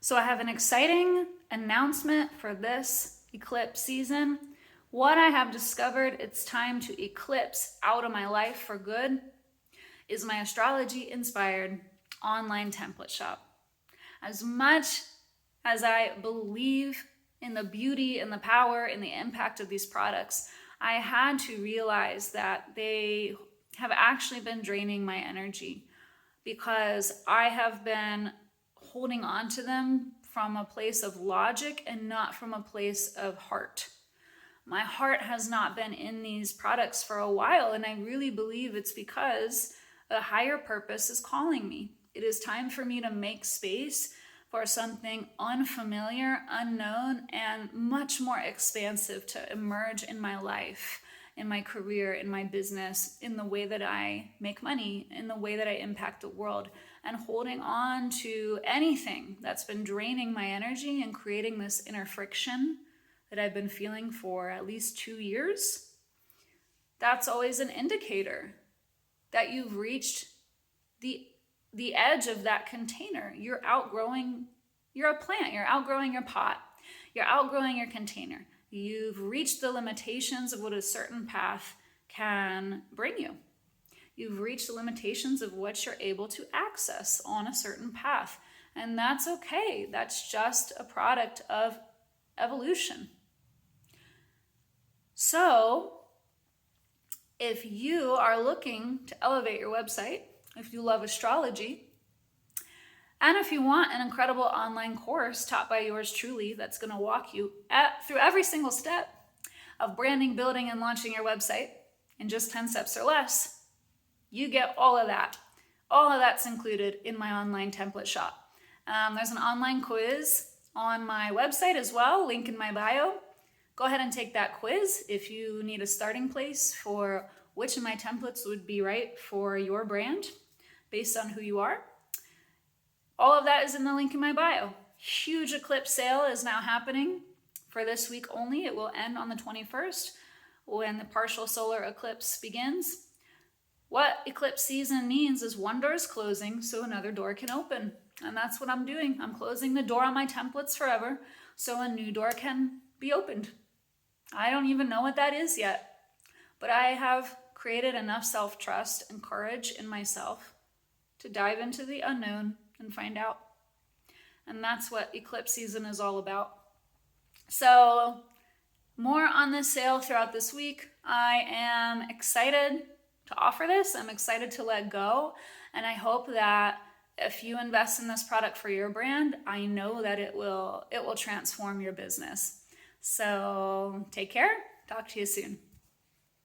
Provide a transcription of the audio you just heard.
So I have an exciting announcement for this eclipse season. What I have discovered it's time to eclipse out of my life for good is my astrology-inspired online template shop. As much as I believe in the beauty and the power and the impact of these products, I had to realize that they have actually been draining my energy because I have been holding on to them from a place of logic and not from a place of heart. My heart has not been in these products for a while, and I really believe it's because a higher purpose is calling me. It is time for me to make space for something unfamiliar, unknown, and much more expansive to emerge in my life, in my career, in my business, in the way that I make money, in the way that I impact the world. And holding on to anything that's been draining my energy and creating this inner friction that I've been feeling for at least 2 years, that's always an indicator that you've reached the edge of that container. You're a plant, you're outgrowing your pot, you're outgrowing your container. You've reached the limitations of what a certain path can bring you. You've reached the limitations of what you're able to access on a certain path. And that's okay. That's just a product of evolution. So, if you are looking to elevate your website, if you love astrology, and if you want an incredible online course taught by yours truly that's going to walk you through every single step of branding, building, and launching your website in just 10 steps or less, you get all of that. All of that's included in my online template shop. There's an online quiz on my website as well, link in my bio. Go ahead and take that quiz if you need a starting place for which of my templates would be right for your brand based on who you are. All of that is in the link in my bio. Huge eclipse sale is now happening for this week only. It will end on the 21st when the partial solar eclipse begins. What eclipse season means is one door is closing so another door can open. And that's what I'm doing. I'm closing the door on my templates forever so a new door can be opened. I don't even know what that is yet, but I have created enough self-trust and courage in myself to dive into the unknown and find out. And that's what eclipse season is all about. So more on this sale throughout this week. I am excited to offer this. I'm excited to let go. And I hope that if you invest in this product for your brand, I know that it will transform your business. So take care. Talk to you soon.